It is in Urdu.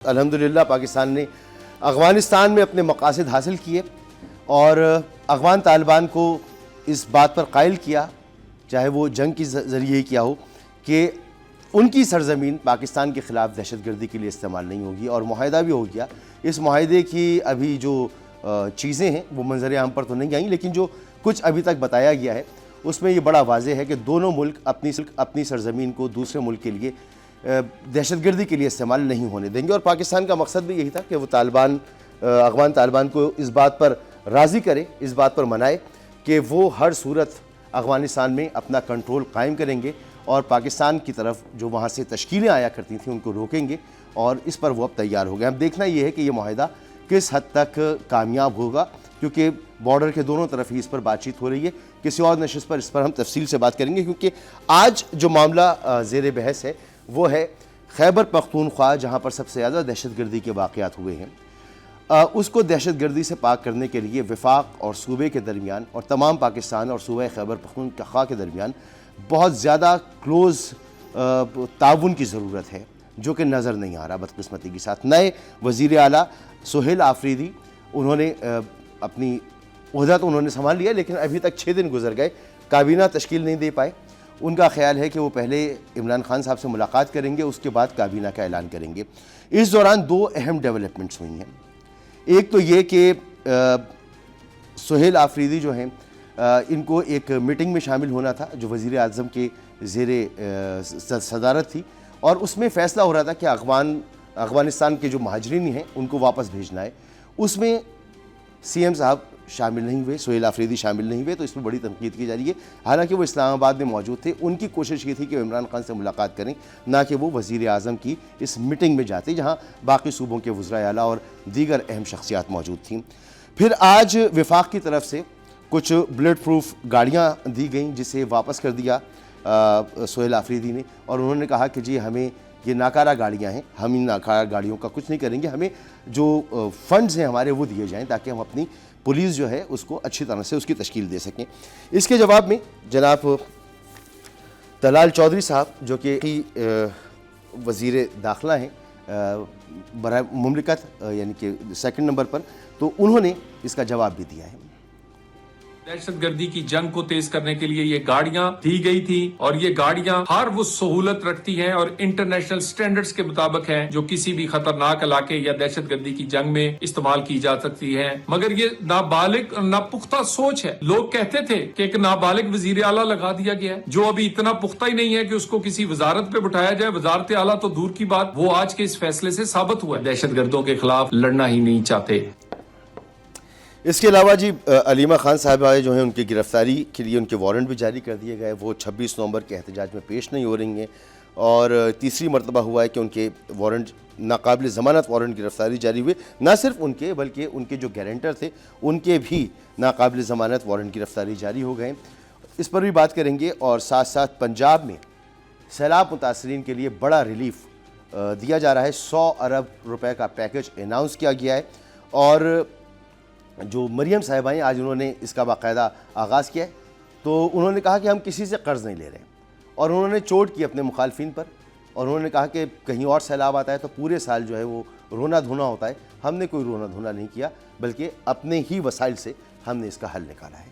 الحمدللہ پاکستان نے افغانستان میں اپنے مقاصد حاصل کیے اور افغان طالبان کو اس بات پر قائل کیا، چاہے وہ جنگ کے ذریعے ہی کیا ہو، کہ ان کی سرزمین پاکستان کے خلاف دہشت گردی کے لیے استعمال نہیں ہوگی، اور معاہدہ بھی ہو گیا۔ اس معاہدے کی ابھی جو چیزیں ہیں وہ منظر عام پر تو نہیں آئیں، لیکن جو کچھ ابھی تک بتایا گیا ہے اس میں یہ بڑا واضح ہے کہ دونوں ملک اپنی سرزمین کو دوسرے ملک کے لیے دہشت گردی کے لیے استعمال نہیں ہونے دیں گے، اور پاکستان کا مقصد بھی یہی تھا کہ وہ افغان طالبان کو اس بات پر راضی کرے، اس بات پر منائے کہ وہ ہر صورت افغانستان میں اپنا کنٹرول قائم کریں گے، اور پاکستان کی طرف جو وہاں سے تشکیلیں آیا کرتی تھیں ان کو روکیں گے، اور اس پر وہ اب تیار ہو گئے۔ اب دیکھنا یہ ہے کہ یہ معاہدہ کس حد تک کامیاب ہوگا، کیونکہ بارڈر کے دونوں طرف ہی اس پر بات چیت ہو رہی ہے۔ کسی اور نشست پر اس پر ہم تفصیل سے بات کریں گے، کیونکہ آج جو معاملہ زیر بحث ہے وہ ہے خیبر پختونخوا، جہاں پر سب سے زیادہ دہشت گردی کے واقعات ہوئے ہیں۔ اس کو دہشت گردی سے پاک کرنے کے لیے وفاق اور صوبے کے درمیان اور تمام پاکستان اور صوبہ خیبر پختونخوا کے درمیان بہت زیادہ کلوز تعاون کی ضرورت ہے، جو کہ نظر نہیں آ رہا بدقسمتی کے ساتھ۔ نئے وزیر اعلیٰ سہیل آفریدی، انہوں نے اپنی عہدہ تو انہوں نے سنبھال لیا، لیکن ابھی تک 6 دن گزر گئے، کابینہ تشکیل نہیں دے پائے۔ ان کا خیال ہے کہ وہ پہلے عمران خان صاحب سے ملاقات کریں گے، اس کے بعد کابینہ کا اعلان کریں گے۔ اس دوران 2 اہم ڈیولپمنٹس ہوئی ہیں۔ ایک تو یہ کہ سہیل آفریدی جو ہیں ان کو ایک میٹنگ میں شامل ہونا تھا جو وزیر اعظم کے زیر صدارت تھی، اور اس میں فیصلہ ہو رہا تھا کہ افغانستان کے جو مہاجرین ہیں ان کو واپس بھیجنا ہے۔ اس میں سی ایم صاحب شامل نہیں ہوئے، سہیل آفریدی شامل نہیں ہوئے، تو اس میں بڑی تنقید کی جا رہی ہے۔ حالانکہ وہ اسلام آباد میں موجود تھے، ان کی کوشش یہ تھی کہ وہ عمران خان سے ملاقات کریں، نہ کہ وہ وزیر اعظم کی اس میٹنگ میں جاتے جہاں باقی صوبوں کے وزراء اعلیٰ اور دیگر اہم شخصیات موجود تھیں۔ پھر آج وفاق کی طرف سے کچھ بلٹ پروف گاڑیاں دی گئیں، جسے واپس کر دیا سہیل آفریدی نے، اور انہوں نے کہا کہ جی ہمیں یہ ناکارہ گاڑیاں ہیں، ہم ان ناکارہ گاڑیوں کا کچھ نہیں کریں گے، ہمیں جو فنڈز ہیں ہمارے وہ دیے جائیں تاکہ ہم اپنی پولیس جو ہے اس کو اچھی طرح سے اس کی تشکیل دے سکیں۔ اس کے جواب میں جناب طلال چودھری صاحب، جو کہ وزیر داخلہ ہیں برائے مملکت، یعنی کہ 2 نمبر پر، تو انہوں نے اس کا جواب بھی دیا ہے۔ دہشت گردی کی جنگ کو تیز کرنے کے لیے یہ گاڑیاں دی گئی تھی، اور یہ گاڑیاں ہر وہ سہولت رکھتی ہیں اور انٹرنیشنل سٹینڈرڈز کے مطابق ہیں جو کسی بھی خطرناک علاقے یا دہشت گردی کی جنگ میں استعمال کی جا سکتی ہیں۔ مگر یہ نابالغ ناپختہ سوچ ہے۔ لوگ کہتے تھے کہ ایک نابالغ وزیر اعلیٰ لگا دیا گیا ہے، جو ابھی اتنا پختہ ہی نہیں ہے کہ اس کو کسی وزارت پہ بٹھایا جائے۔ وزارت اعلیٰ تو دور کی بات، وہ آج کے اس فیصلے سے ثابت ہوا ہے دہشت گردوں کے خلاف لڑنا ہی نہیں چاہتے۔ اس کے علاوہ جی علیمہ خان صاحبہ جو ہیں ان کی گرفتاری کے لیے ان کے وارنٹ بھی جاری کر دیے گئے، وہ 26 نومبر کے احتجاج میں پیش نہیں ہو رہی ہیں، اور تیسری مرتبہ ہوا ہے کہ ان کے وارنٹ ناقابل ضمانت وارنٹ گرفتاری جاری ہوئے۔ نہ صرف ان کے بلکہ ان کے جو گارنٹر تھے ان کے بھی ناقابل ضمانت وارنٹ گرفتاری جاری ہو گئے۔ اس پر بھی بات کریں گے، اور ساتھ ساتھ پنجاب میں سیلاب متاثرین کے لیے بڑا ریلیف دیا جا رہا ہے۔ 100 ارب روپے کا پیکج اناؤنس کیا گیا ہے، اور جو مریم صاحبہ ہیں آج انہوں نے اس کا باقاعدہ آغاز کیا ہے، تو انہوں نے کہا کہ ہم کسی سے قرض نہیں لے رہے، اور انہوں نے چوٹ کی اپنے مخالفین پر، اور انہوں نے کہا کہ کہیں اور سیلاب آتا ہے تو پورے سال جو ہے وہ رونا دھونا ہوتا ہے۔ ہم نے کوئی رونا دھونا نہیں کیا، بلکہ اپنے ہی وسائل سے ہم نے اس کا حل نکالا ہے۔